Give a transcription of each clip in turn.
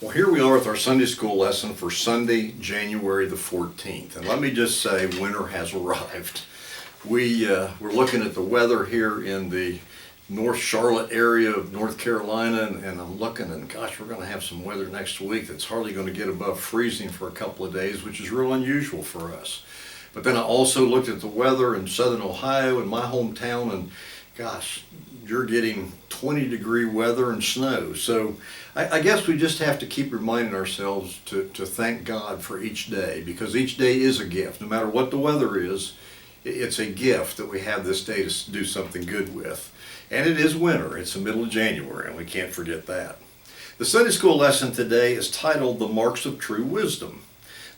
Well, here we are with our Sunday school lesson for Sunday, January the 14th. And let me just say, winter has arrived. We're looking at the weather here in the North Charlotte area of North Carolina, and I'm looking, and gosh, we're going to have some weather next week that's hardly going to get above freezing for a couple of days, which is real unusual for us. But then I also looked at the weather in southern Ohio, in my hometown, and gosh, you're getting 20-degree weather and snow. So I guess we just have to keep reminding ourselves to thank God for each day, because each day is a gift. No matter what the weather is, it's a gift that we have this day to do something good with. And it is winter. It's the middle of January, and we can't forget that. The Sunday school lesson today is titled The Marks of True Wisdom.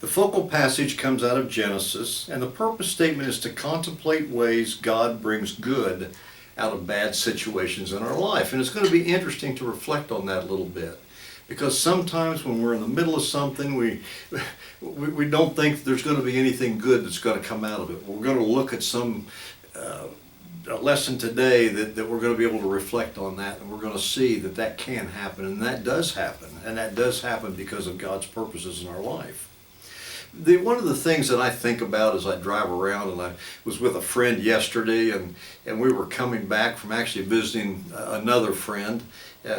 The focal passage comes out of Genesis, and the purpose statement is to contemplate ways God brings good out of bad situations in our life. And it's going to be interesting to reflect on that a little bit, because sometimes when we're in the middle of something, we don't think there's going to be anything good that's going to come out of it. We're going to look at some a lesson today that we're going to be able to reflect on that, and we're going to see that that can happen, and that does happen, and that does happen because of God's purposes in our life. One of the things that I think about as I drive around, and I was with a friend yesterday, and we were coming back from actually visiting another friend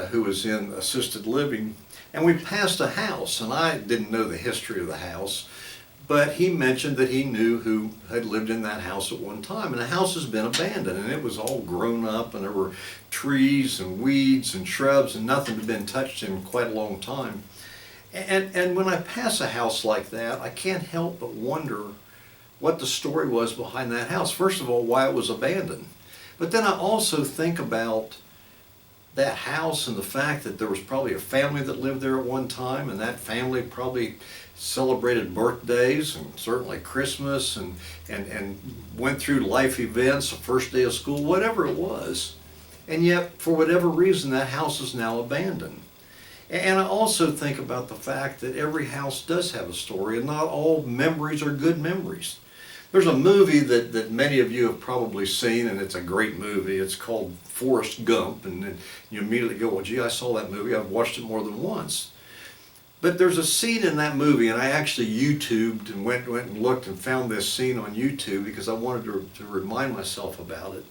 who was in assisted living, and we passed a house, and I didn't know the history of the house, but he mentioned that he knew who had lived in that house at one time, and the house has been abandoned, and it was all grown up, and there were trees and weeds and shrubs, and nothing had been touched in quite a long time. And when I pass a house like that, I can't help but wonder what the story was behind that house. First of all, why it was abandoned. But then I also think about that house and the fact that there was probably a family that lived there at one time, and that family probably celebrated birthdays and certainly Christmas and went through life events, the first day of school, whatever it was. And yet, for whatever reason, that house is now abandoned. And I also think about the fact that every house does have a story, and not all memories are good memories. There's a movie that many of you have probably seen, and it's a great movie. It's called Forrest Gump, and then you immediately go, well, gee, I saw that movie. I've watched it more than once. But there's a scene in that movie, and I actually YouTubed and went and looked and found this scene on YouTube because I wanted to remind myself about it.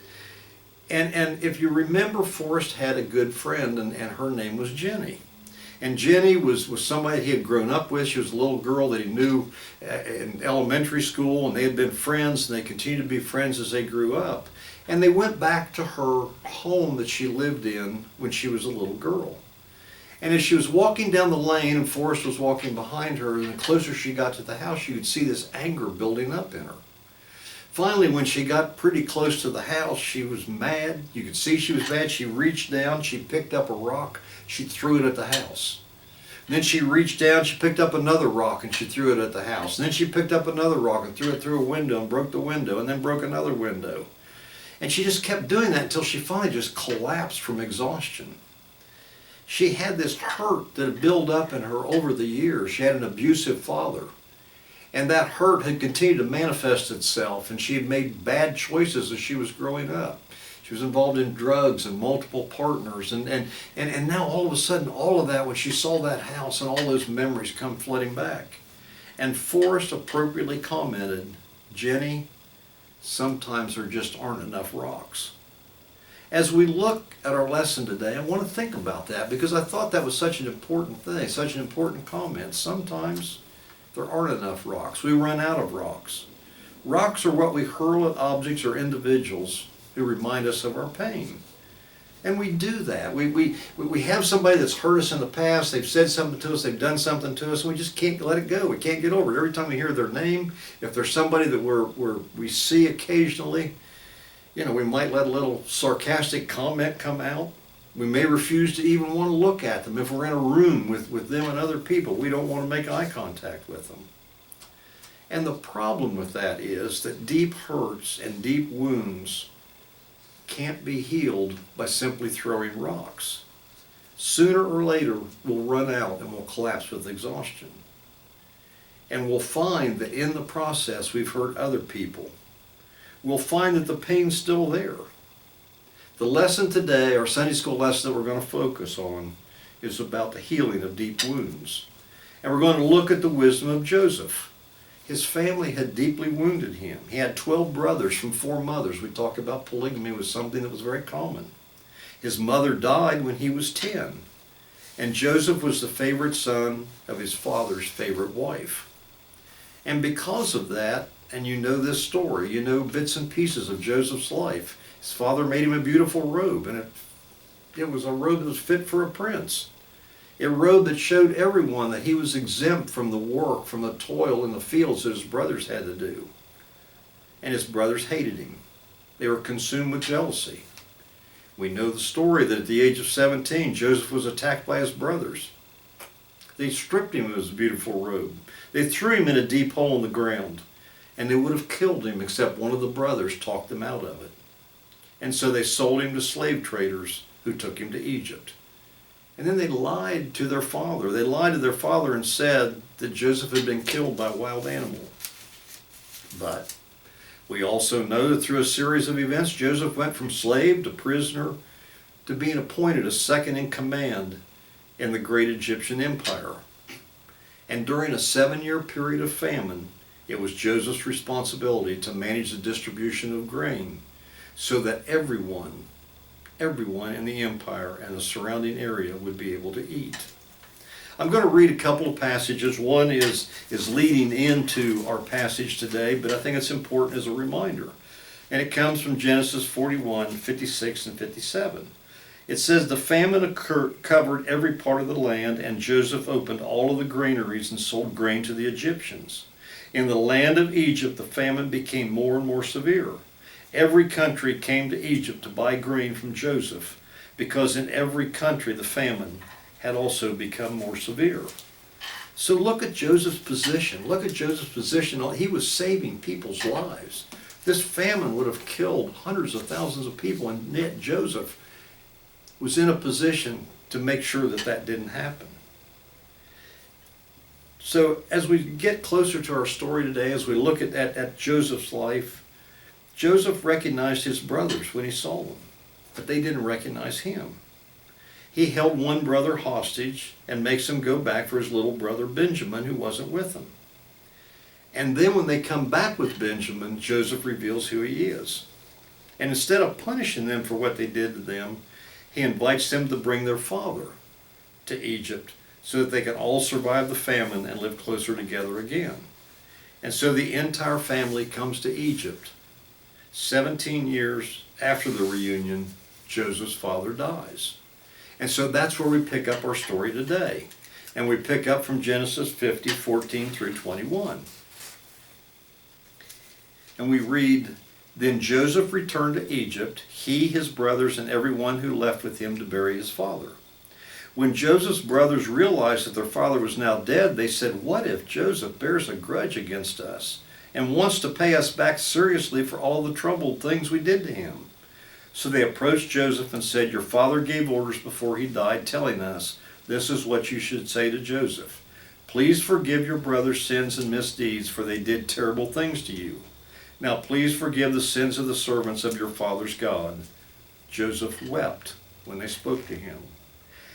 And if you remember, Forrest had a good friend, and her name was Jenny. And Jenny was somebody he had grown up with. She was a little girl that he knew in elementary school, and they had been friends, and they continued to be friends as they grew up. And they went back to her home that she lived in when she was a little girl. And as she was walking down the lane, and Forrest was walking behind her, and the closer she got to the house, you could see this anger building up in her. Finally, when she got pretty close to the house, she was mad. You could see she was mad. She reached down, she picked up a rock, she threw it at the house. And then she reached down, she picked up another rock, and she threw it at the house. And then she picked up another rock and threw it through a window and broke the window, and then broke another window. And she just kept doing that until she finally just collapsed from exhaustion. She had this hurt that had built up in her over the years. She had an abusive father. And that hurt had continued to manifest itself, and she had made bad choices as she was growing up. She was involved in drugs and multiple partners, and now all of a sudden, all of that, when she saw that house and all those memories come flooding back. And Forrest appropriately commented, Jenny, sometimes there just aren't enough rocks. As we look at our lesson today, I want to think about that, because I thought that was such an important thing, such an important comment. Sometimes there aren't enough rocks. We run out of rocks. Rocks are what we hurl at objects or individuals who remind us of our pain. And we do that. We have somebody that's hurt us in the past, they've said something to us, they've done something to us, and we just can't let it go. We can't get over it. Every time we hear their name, if there's somebody that we see occasionally, we might let a little sarcastic comment come out. We may refuse to even want to look at them. If we're in a room with them and other people, we don't want to make eye contact with them. And the problem with that is that deep hurts and deep wounds can't be healed by simply throwing rocks. Sooner or later, we'll run out and we'll collapse with exhaustion. And we'll find that in the process, we've hurt other people. We'll find that the pain's still there. The lesson today, our Sunday school lesson that we're going to focus on, is about the healing of deep wounds. And we're going to look at the wisdom of Joseph. His family had deeply wounded him. He had 12 brothers from 4 mothers. We talked about polygamy was something that was very common. His mother died when he was 10. And Joseph was the favorite son of his father's favorite wife. And because of that, and you know this story, you know bits and pieces of Joseph's life. His father made him a beautiful robe, and it was a robe that was fit for a prince. A robe that showed everyone that he was exempt from the work, from the toil in the fields that his brothers had to do. And his brothers hated him. They were consumed with jealousy. We know the story that at the age of 17, Joseph was attacked by his brothers. They stripped him of his beautiful robe. They threw him in a deep hole in the ground, and they would have killed him except one of the brothers talked them out of it. And so they sold him to slave traders who took him to Egypt. And then they lied to their father. They lied to their father and said that Joseph had been killed by a wild animal. But we also know that through a series of events, Joseph went from slave to prisoner to being appointed as second in command in the great Egyptian empire. And during a 7-year period of famine, it was Joseph's responsibility to manage the distribution of grain so that everyone in the empire and the surrounding area would be able to eat. I'm going to read a couple of passages. One is leading into our passage today, but I think it's important as a reminder. And it comes from Genesis 41, 56, and 57. It says, "The famine covered every part of the land, and Joseph opened all of the granaries and sold grain to the Egyptians. In the land of Egypt, the famine became more and more severe. Every country came to Egypt to buy grain from Joseph, because in every country the famine had also become more severe." So look at Joseph's position. Look at Joseph's position. He was saving people's lives. This famine would have killed hundreds of thousands of people, and yet Joseph was in a position to make sure that that didn't happen. So as we get closer to our story today, as we look at Joseph's life, Joseph recognized his brothers when he saw them, but they didn't recognize him. He held one brother hostage and makes him go back for his little brother Benjamin, who wasn't with him. And then when they come back with Benjamin, Joseph reveals who he is. And instead of punishing them for what they did to them, he invites them to bring their father to Egypt so that they can all survive the famine and live closer together again. And so the entire family comes to Egypt. 17 years after the reunion, Joseph's father dies. And so that's where we pick up our story today. And we pick up from Genesis 50, 14 through 21. And we read, "Then Joseph returned to Egypt, he, his brothers, and everyone who left with him to bury his father. When Joseph's brothers realized that their father was now dead, they said, 'What if Joseph bears a grudge against us and wants to pay us back seriously for all the troubled things we did to him?' So they approached Joseph and said, 'Your father gave orders before he died, telling us, this is what you should say to Joseph. Please forgive your brother's sins and misdeeds, for they did terrible things to you. Now please forgive the sins of the servants of your father's God.' Joseph wept when they spoke to him.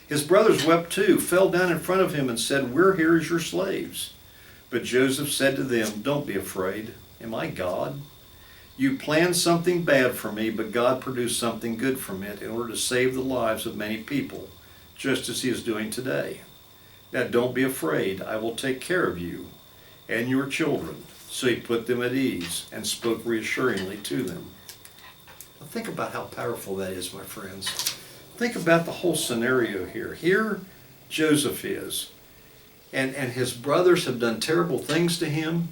His brothers wept too, fell down in front of him and said, 'We're here as your slaves.' But Joseph said to them, 'Don't be afraid. Am I God? You planned something bad for me, but God produced something good from it in order to save the lives of many people, just as he is doing today. Now don't be afraid. I will take care of you and your children.' So he put them at ease and spoke reassuringly to them." Now think about how powerful that is, my friends. Think about the whole scenario here. Here Joseph is, and his brothers have done terrible things to him,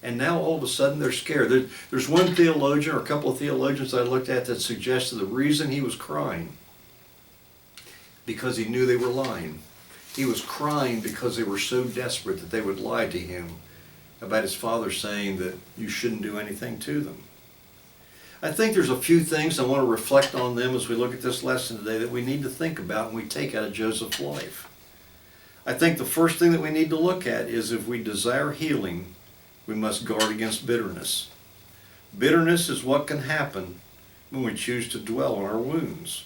and now all of a sudden they're scared. There's one theologian, or a couple of theologians I looked at, that suggested the reason he was crying, because he knew they were lying. He was crying because they were so desperate that they would lie to him about his father saying that you shouldn't do anything to them. I think there's a few things I want to reflect on them as we look at this lesson today that we need to think about and we take out of Joseph's life. I think the first thing that we need to look at is, if we desire healing, we must guard against bitterness. Bitterness is what can happen when we choose to dwell on our wounds.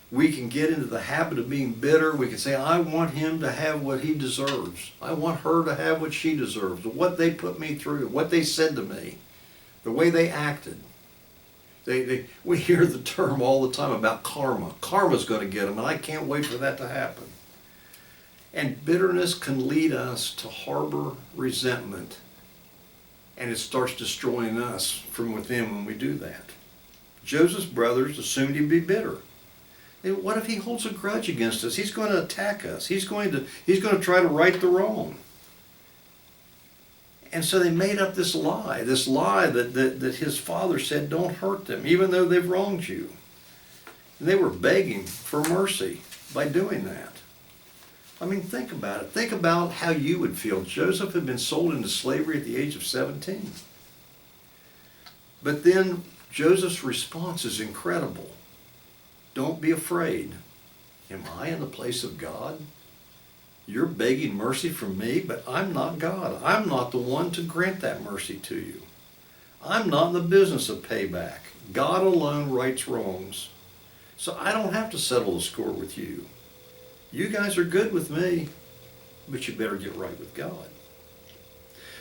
We can get into the habit of being bitter. We can say, I want him to have what he deserves. I want her to have what she deserves. What they put me through, what they said to me, the way they acted. We hear the term all the time about karma. Karma's going to get them, and I can't wait for that to happen. And bitterness can lead us to harbor resentment, and it starts destroying us from within when we do that. Joseph's brothers assumed he'd be bitter. And what if he holds a grudge against us? He's going to attack us. He's going to try to right the wrong. And so they made up this lie that his father said, don't hurt them, even though they've wronged you. And they were begging for mercy by doing that. I mean, think about it. Think about how you would feel. Joseph had been sold into slavery at the age of 17. But then Joseph's response is incredible. Don't be afraid. Am I in the place of God? You're begging mercy from me, but I'm not God. I'm not the one to grant that mercy to you. I'm not in the business of payback. God alone rights wrongs. So I don't have to settle the score with you. You guys are good with me, but you better get right with God.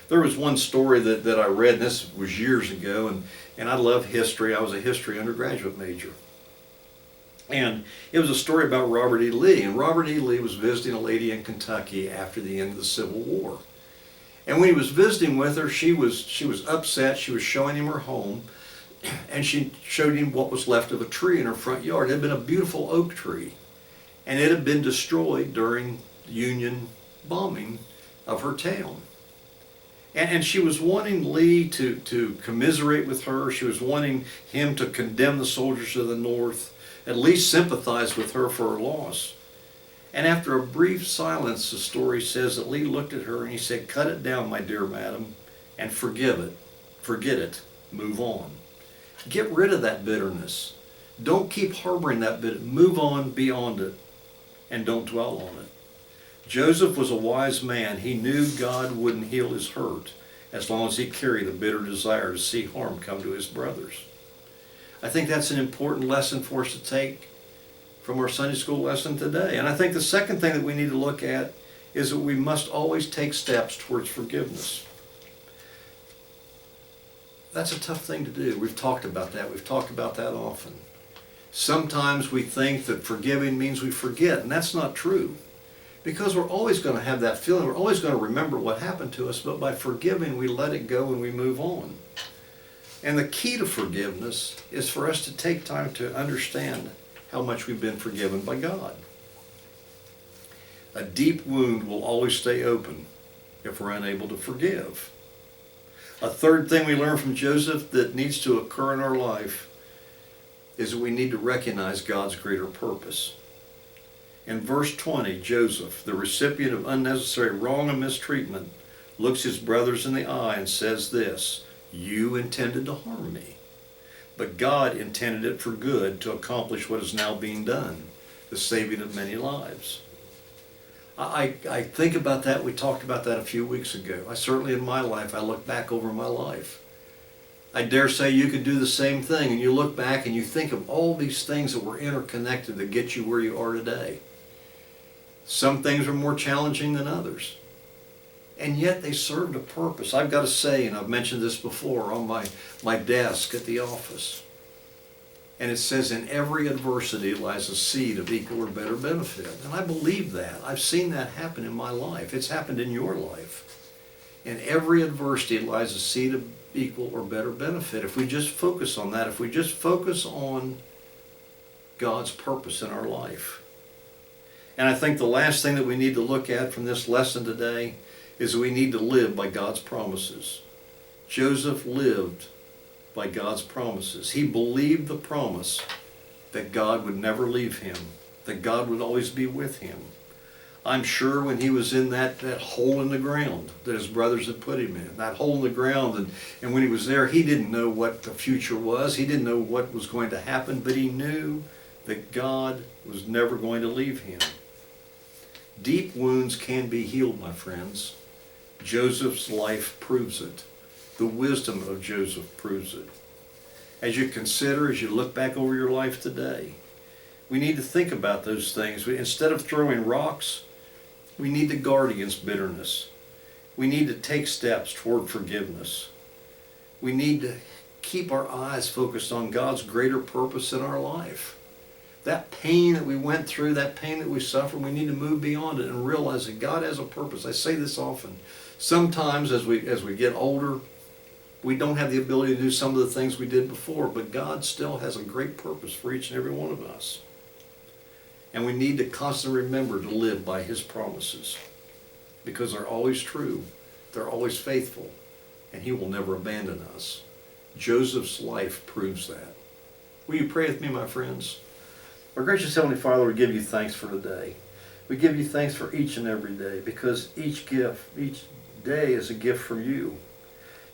There was one story that I read, and this was years ago, and I love history. I was a history undergraduate major. And it was a story about Robert E. Lee. And Robert E. Lee was visiting a lady in Kentucky after the end of the Civil War. And when he was visiting with her, she was upset. She was showing him her home. And she showed him what was left of a tree in her front yard. It had been a beautiful oak tree. And it had been destroyed during the Union bombing of her town. And she was wanting Lee to commiserate with her. She was wanting him to condemn the soldiers of the North, at least sympathize with her for her loss. And after a brief silence, the story says that Lee looked at her and he said, cut it down, my dear madam, and forgive it. Forget it. Move on. Get rid of that bitterness. Don't keep harboring that bitterness. Move on beyond it, and don't dwell on it. Joseph was a wise man. He knew God wouldn't heal his hurt as long as he carried a bitter desire to see harm come to his brothers. I think that's an important lesson for us to take from our Sunday school lesson today. And I think the second thing that we need to look at is that we must always take steps towards forgiveness. That's a tough thing to do. We've talked about that. We've talked about that often. Sometimes we think that forgiving means we forget, and that's not true. Because we're always going to have that feeling. We're always going to remember what happened to us, but by forgiving, we let it go and we move on. And the key to forgiveness is for us to take time to understand how much we've been forgiven by God. A deep wound will always stay open if we're unable to forgive. A third thing we learn from Joseph that needs to occur in our life is that we need to recognize God's greater purpose. In verse 20, Joseph, the recipient of unnecessary wrong and mistreatment, looks his brothers in the eye and says this, you intended to harm me, but God intended it for good to accomplish what is now being done, the saving of many lives. I think about that. We talked about that a few weeks ago. Certainly in my life, I look back over my life. I dare say you could do the same thing, and you look back and you think of all these things that were interconnected that get you where you are today. Some things are more challenging than others. And yet they served a purpose. I've got to say, and I've mentioned this before, on my desk at the office. And it says, in every adversity lies a seed of equal or better benefit. And I believe that. I've seen that happen in my life. It's happened in your life. In every adversity lies a seed of equal or better benefit. If we just focus on that, if we just focus on God's purpose in our life. And I think the last thing that we need to look at from this lesson today is that we need to live by God's promises. Joseph lived by God's promises. He believed the promise that God would never leave him, that God would always be with him. I'm sure when he was in that hole in the ground that his brothers had put him in, that hole in the ground, and when he was there, he didn't know what the future was. He didn't know what was going to happen, but he knew that God was never going to leave him. Deep wounds can be healed, my friends. Joseph's life proves it. The wisdom of Joseph proves it. As you consider, as you look back over your life today, We need to think about those things. Instead of throwing rocks, we need to guard against bitterness. We need to take steps toward forgiveness. We need to keep our eyes focused on God's greater purpose in our life. That pain that we went through, that pain that we suffered, we need to move beyond it and realize that God has a purpose. I say this often. Sometimes as we get older, we don't have the ability to do some of the things we did before, but God still has a great purpose for each and every one of us. And we need to constantly remember to live by His promises, because they're always true, they're always faithful, and He will never abandon us. Joseph's life proves that. Will you pray with me, my friends? Our gracious Heavenly Father, we give you thanks for today. We give you thanks for each and every day, because each day is a gift from you.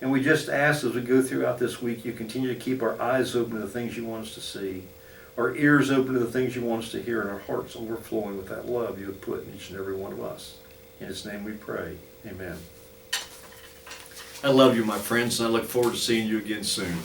And we just ask as we go throughout this week, you continue to keep our eyes open to the things you want us to see, our ears open to the things you want us to hear, and our hearts overflowing with that love you have put in each and every one of us. In His name we pray. Amen. I love you, my friends, and I look forward to seeing you again soon.